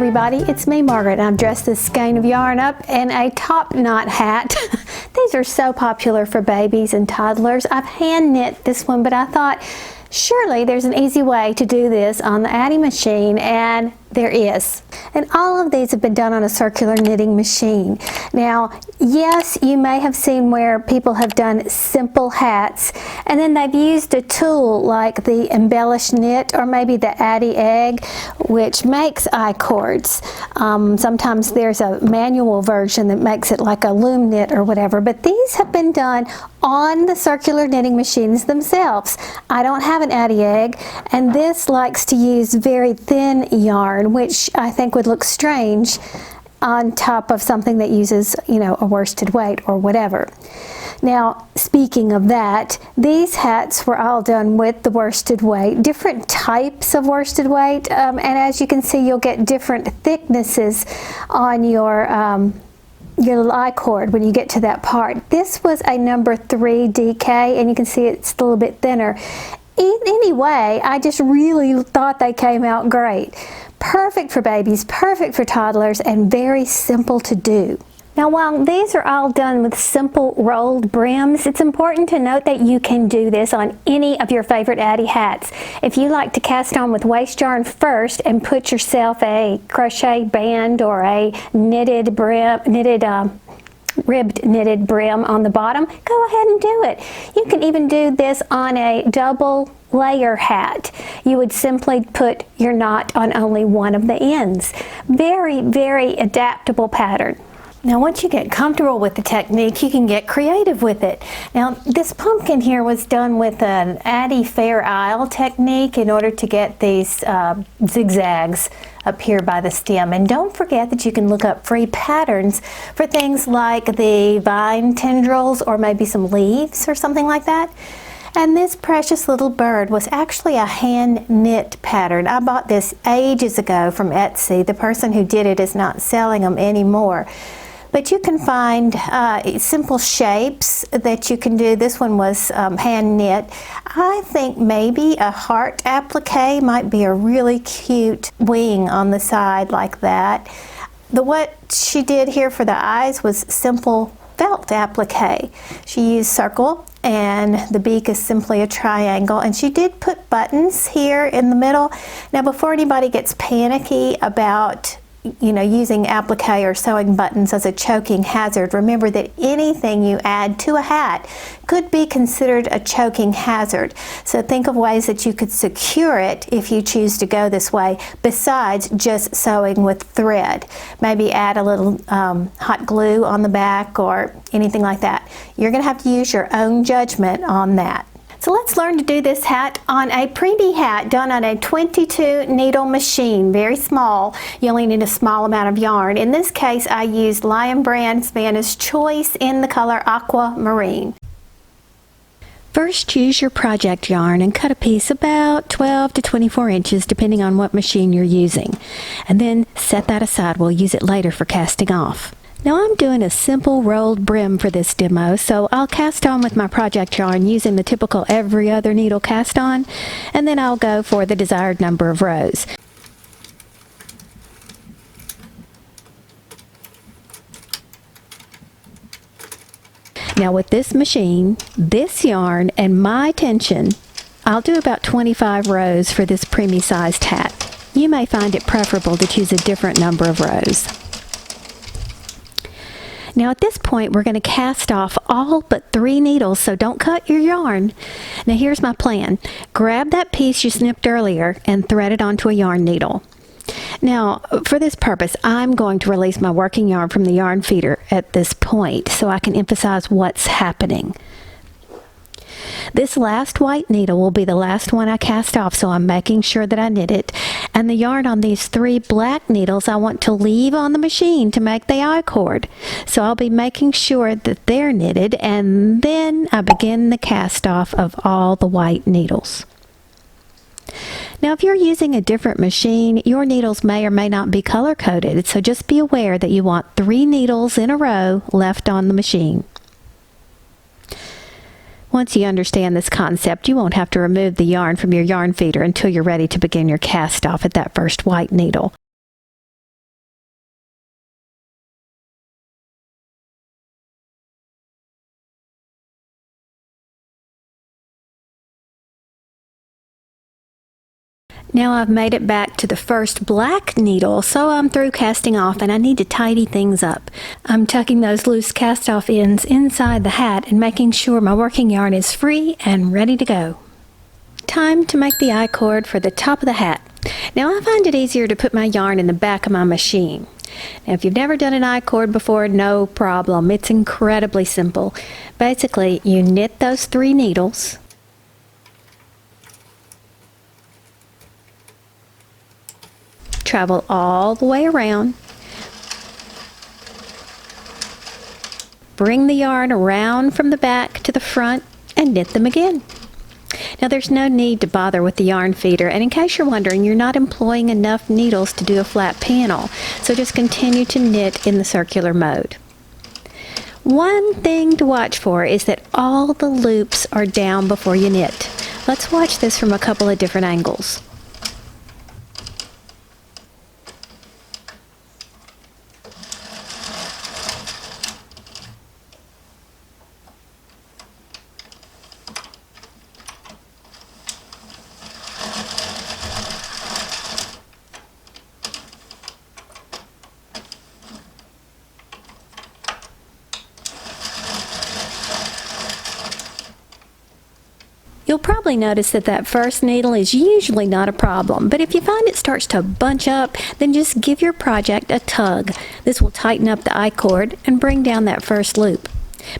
everybody, it's me, Margaret, and I've dressed this skein of yarn up in a top knot hat. These are so popular for babies and toddlers. I've hand knit this one, but I thought surely there's an easy way to do this on the Addi machine, and there is. And all of these have been done on a circular knitting machine. Now, yes, you may have seen where people have done simple hats and then they've used a tool like the embellished knit or maybe the Addi egg, which makes I-cords. Sometimes there's a manual version that makes it like a loom knit or whatever, but these have been done on the circular knitting machines themselves. I don't have an Addi egg, and this likes to use very thin yarn, which I think would look strange on top of something that uses, you know, a worsted weight or whatever. Now, speaking of that, these hats were all done with the worsted weight, different types of worsted weight, and as you can see, you'll get different thicknesses on your little I-cord when you get to that part. This was a number 3 DK, and you can see it's a little bit thinner. Anyway, I just really thought they came out great. Perfect for babies, perfect for toddlers, and very simple to do. Now, while these are all done with simple rolled brims, it's important to note that you can do this on any of your favorite Addi hats. If you like to cast on with waste yarn first and put yourself a crochet band or a knitted brim, ribbed knitted brim on the bottom, go ahead and do it. You can even do this on a double layer hat. You would simply put your knot on only one of the ends. Very, very adaptable pattern. Now, once you get comfortable with the technique, you can get creative with it. Now, this pumpkin here was done with an Addi Fair Isle technique in order to get these zigzags up here by the stem. And don't forget that you can look up free patterns for things like the vine tendrils or maybe some leaves or something like that. And this precious little bird was actually a hand knit pattern. I bought this ages ago from Etsy. The person who did it is not selling them anymore. But you can find simple shapes that you can do. This one was hand knit. I think maybe a heart applique might be a really cute wing on the side like that. What she did here for the eyes was simple felt applique. She used circle, and the beak is simply a triangle, and she did put buttons here in the middle. Now, before anybody gets panicky about using applique or sewing buttons as a choking hazard, remember that anything you add to a hat could be considered a choking hazard. So think of ways that you could secure it if you choose to go this way, besides just sewing with thread. Maybe add a little hot glue on the back or anything like that. You're going to have to use your own judgment on that. So let's learn to do this hat on a preemie hat done on a 22 needle machine, very small. You only need a small amount of yarn. In this case, I used Lion Brand Spanish Choice in the color Aquamarine. First, choose your project yarn and cut a piece about 12 to 24 inches depending on what machine you're using. And then set that aside. We'll use it later for casting off. Now, I'm doing a simple rolled brim for this demo, so I'll cast on with my project yarn using the typical every other needle cast on, and then I'll go for the desired number of rows. Now, with this machine, this yarn, and my tension, I'll do about 25 rows for this preemie sized hat. You may find it preferable to choose a different number of rows. Now, at this point, we're going to cast off all but 3 needles, so don't cut your yarn. Now, here's my plan. Grab that piece you snipped earlier and thread it onto a yarn needle. Now, for this purpose, I'm going to release my working yarn from the yarn feeder at this point so I can emphasize what's happening. This last white needle will be the last one I cast off, so I'm making sure that I knit it. And the yarn on these 3 black needles I want to leave on the machine to make the I-cord. So I'll be making sure that they're knitted, and then I begin the cast off of all the white needles. Now, if you're using a different machine, your needles may or may not be color coded, so just be aware that you want 3 needles in a row left on the machine. Once you understand this concept, you won't have to remove the yarn from your yarn feeder until you're ready to begin your cast off at that first white needle. Now I've made it back to the first black needle, so I'm through casting off and I need to tidy things up. I'm tucking those loose cast off ends inside the hat and making sure my working yarn is free and ready to go. Time to make the I-cord for the top of the hat. Now I find it easier to put my yarn in the back of my machine. Now if you've never done an I-cord before, no problem. It's incredibly simple. Basically, you knit those 3 needles. Travel all the way around. Bring the yarn around from the back to the front and knit them again. Now there's no need to bother with the yarn feeder, and in case you're wondering, you're not employing enough needles to do a flat panel, so just continue to knit in the circular mode. One thing to watch for is that all the loops are down before you knit. Let's watch this from a couple of different angles. You'll probably notice that that first needle is usually not a problem, but if you find it starts to bunch up, then just give your project a tug. This will tighten up the I-cord and bring down that first loop.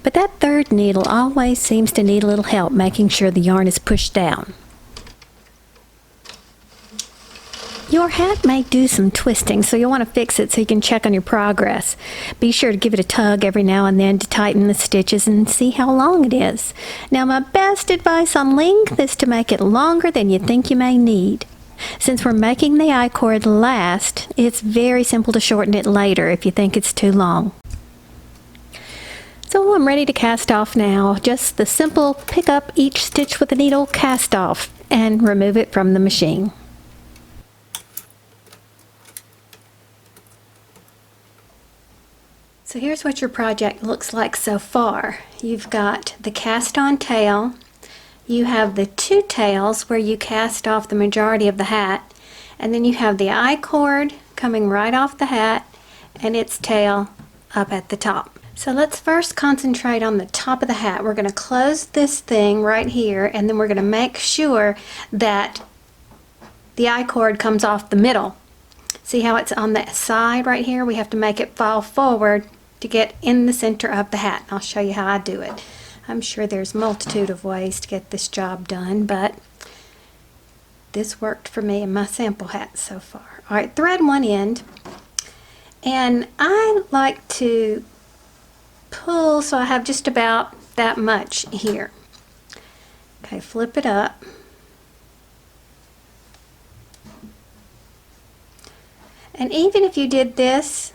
But that third needle always seems to need a little help making sure the yarn is pushed down. Your hat may do some twisting, so you'll want to fix it so you can check on your progress. Be sure to give it a tug every now and then to tighten the stitches and see how long it is. Now my best advice on length is to make it longer than you think you may need. Since we're making the I-cord last, it's very simple to shorten it later if you think it's too long. So I'm ready to cast off now. Just the simple pick up each stitch with the needle, cast off, and remove it from the machine. So here's what your project looks like so far. You've got the cast on tail, you have the 2 tails where you cast off the majority of the hat, and then you have the I-cord coming right off the hat and its tail up at the top. So let's first concentrate on the top of the hat. We're going to close this thing right here, and then we're going to make sure that the I-cord comes off the middle. See how it's on the side right here? We have to make it fall forward to get in the center of the hat. I'll show you how I do it. I'm sure there's a multitude of ways to get this job done, but this worked for me in my sample hat so far. Alright, thread one end, and I like to pull so I have just about that much here. Okay, flip it up. And even if you did this,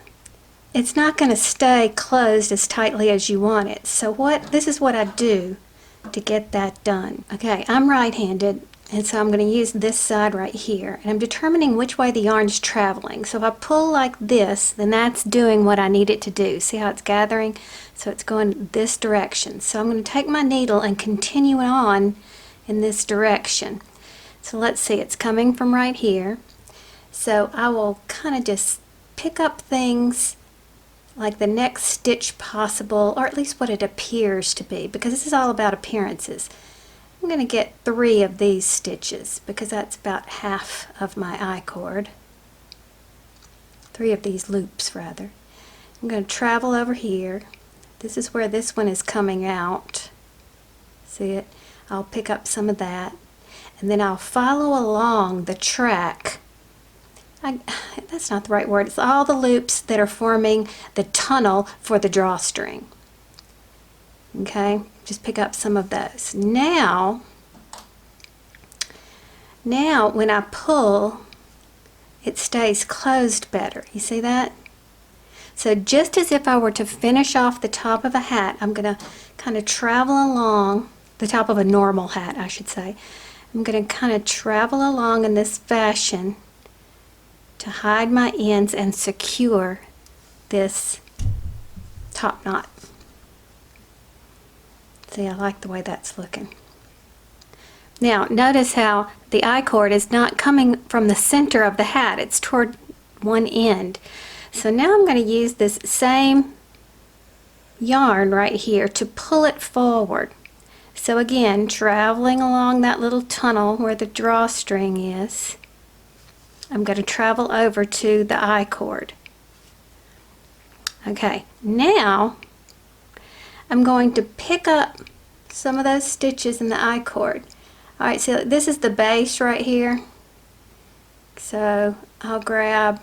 it's not going to stay closed as tightly as you want it. So this is what I do to get that done. Okay, I'm right-handed, and so I'm going to use this side right here. And I'm determining which way the yarn's traveling. So if I pull like this, then that's doing what I need it to do. See how it's gathering? So it's going this direction. So I'm going to take my needle and continue on in this direction. So let's see, it's coming from right here. So I will kind of just pick up things like the next stitch possible, or at least what it appears to be, because this is all about appearances. I'm going to get 3 of these stitches because that's about half of my I-cord. 3 of these loops rather. I'm going to travel over here. This is where this one is coming out. See it? I'll pick up some of that, and then I'll follow along the track. That's not the right word. It's all the loops that are forming the tunnel for the drawstring. Okay, just pick up some of those. Now when I pull, it stays closed better. You see that? So just as if I were to finish off the top of a hat, I'm going to kind of travel along, the top of a normal hat, I should say. I'm going to kind of travel along in this fashion to hide my ends and secure this top knot. See, I like the way that's looking. Now, notice how the I-cord is not coming from the center of the hat, it's toward one end. So now I'm going to use this same yarn right here to pull it forward. So again, traveling along that little tunnel where the drawstring is, I'm going to travel over to the I-cord. Okay, now I'm going to pick up some of those stitches in the I-cord. Alright, so this is the base right here. So I'll grab,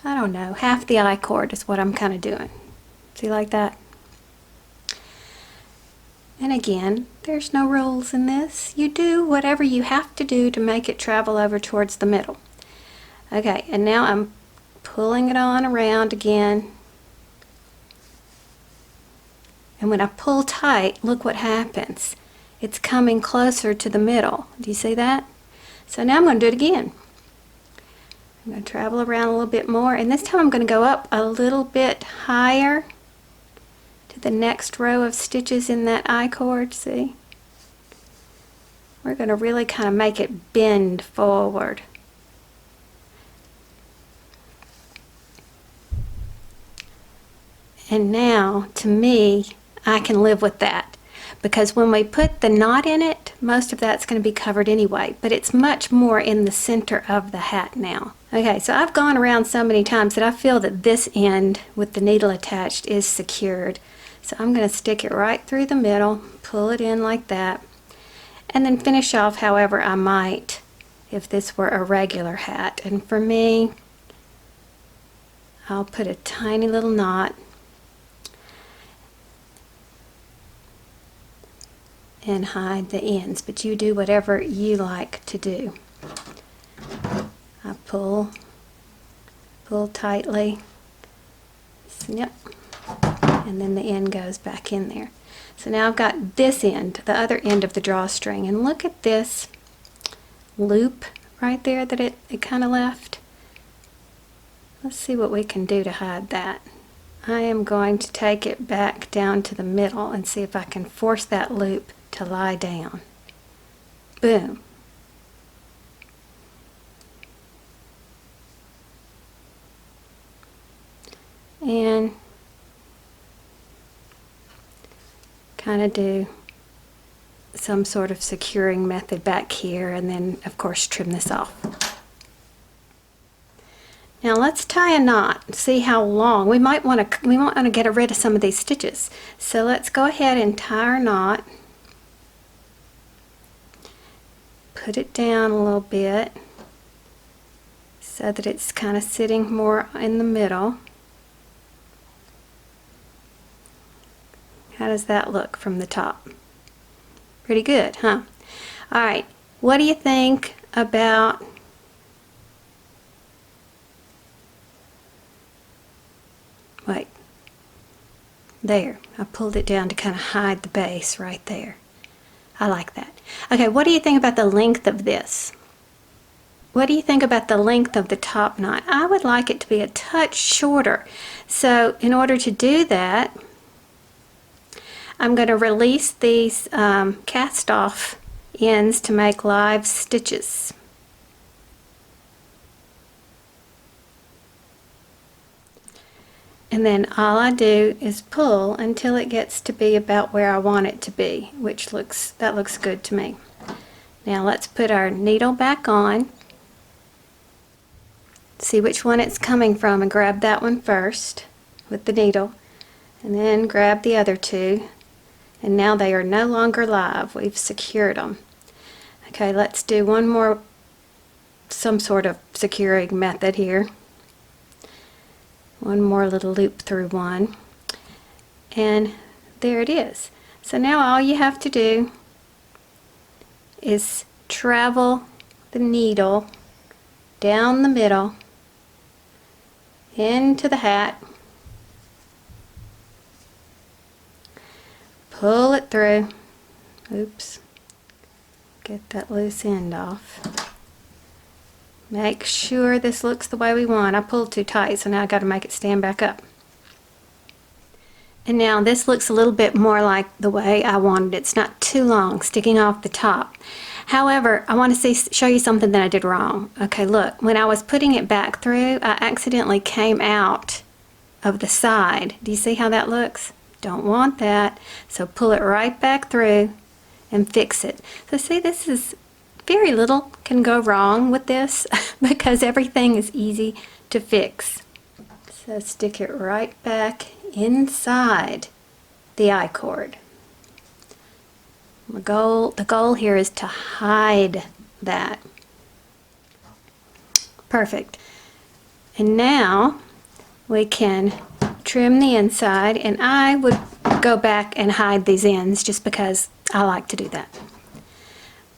I don't know, half the I-cord is what I'm kind of doing. See, like that? And again, there's no rules in this. You do whatever you have to do to make it travel over towards the middle. Okay, and now I'm pulling it on around again. And when I pull tight, look what happens. It's coming closer to the middle. Do you see that? So now I'm going to do it again. I'm going to travel around a little bit more, and this time I'm going to go up a little bit higher to the next row of stitches in that I-cord, see? We're going to really kind of make it bend forward. And now, to me, I can live with that, because when we put the knot in it, most of that's going to be covered anyway, but it's much more in the center of the hat now. Okay, so I've gone around so many times that I feel that this end with the needle attached is secured. So I'm going to stick it right through the middle, pull it in like that, and then finish off however I might if this were a regular hat. And for me, I'll put a tiny little knot and hide the ends, but you do whatever you like to do. I pull tightly, snip, and then the end goes back in there. So now I've got this end, the other end of the drawstring, and look at this loop right there that it kind of left. Let's see what we can do to hide that. I am going to take it back down to the middle and see if I can force that loop to lie down. Boom. And kind of do some sort of securing method back here, and then of course trim this off. Now let's tie a knot, see how long. We might want to get rid of some of these stitches. So let's go ahead and tie our knot. Put it down a little bit so that it's kind of sitting more in the middle. How does that look from the top? Pretty good, huh? Alright, what do you think about wait, there. I pulled it down to kind of hide the base right there. I like that. Okay, what do you think about the length of this? What do you think about the length of the top knot? I would like it to be a touch shorter. So in order to do that, I'm going to release these cast off ends to make live stitches. And then all I do is pull until it gets to be about where I want it to be, which looks good to me. Now let's put our needle back on. See which one it's coming from and grab that one first with the needle, and then grab the other two. And now they are no longer live. We've secured them. Okay, let's do one more, some sort of securing method here. One more little loop through one. And there it is. So now all you have to do is travel the needle down the middle into the hat. Pull it through. Oops. Get that loose end off. Make sure this looks the way we want. I pulled too tight, so now I got to make it stand back up. And now this looks a little bit more like the way I wanted it. It's not too long, sticking off the top. However, I want to show you something that I did wrong. Okay, look, when I was putting it back through, I accidentally came out of the side. Do you see how that looks? Don't want that. So pull it right back through and fix it. So see, this is very little can go wrong with this because everything is easy to fix. So stick it right back inside the I-cord. The goal here is to hide that. Perfect. And now we can trim the inside, and I would go back and hide these ends just because I like to do that.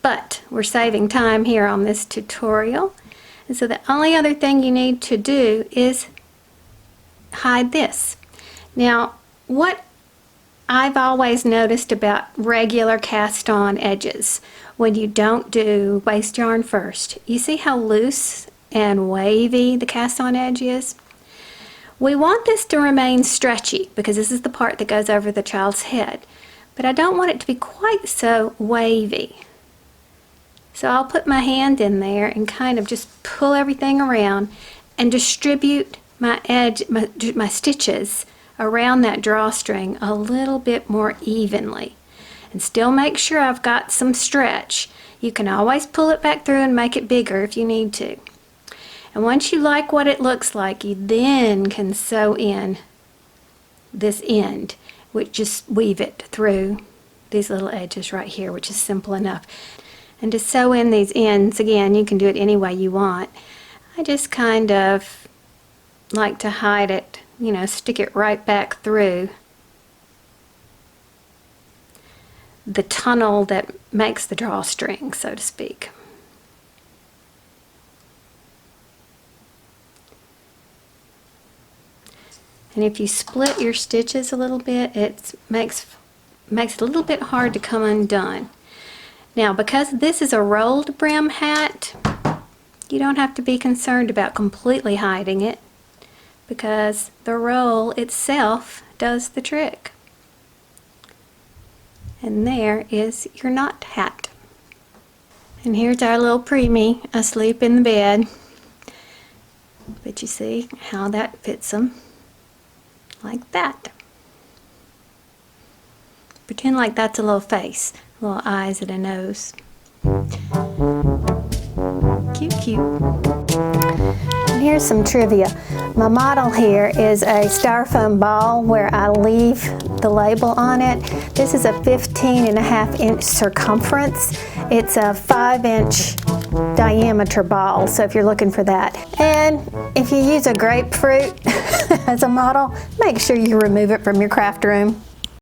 But we're saving time here on this tutorial, and so the only other thing you need to do is hide this. Now, what I've always noticed about regular cast-on edges, when you don't do waste yarn first, you see how loose and wavy the cast-on edge is? We want this to remain stretchy because this is the part that goes over the child's head, but I don't want it to be quite so wavy. So I'll put my hand in there and kind of just pull everything around and distribute my edge, my stitches around that drawstring a little bit more evenly, and still make sure I've got some stretch. You can always pull it back through and make it bigger if you need to. And once you like what it looks like, you then can sew in this end, which just weave it through these little edges right here, which is simple enough. And to sew in these ends, again, you can do it any way you want. I just kind of like to hide it, you know, stick it right back through the tunnel that makes the drawstring, so to speak. And if you split your stitches a little bit, it makes it a little bit hard to come undone. Now, because this is a rolled brim hat, you don't have to be concerned about completely hiding it, because the roll itself does the trick. And there is your knot hat. And here's our little preemie asleep in the bed. But you see how that fits them, like that. Pretend like that's a little face, little eyes and a nose. Cute, cute. And here's some trivia. My model here is a styrofoam ball where I leave the label on it. This is a 15.5-inch circumference. It's a 5-inch diameter ball, so if you're looking for that. And if you use a grapefruit as a model, make sure you remove it from your craft room.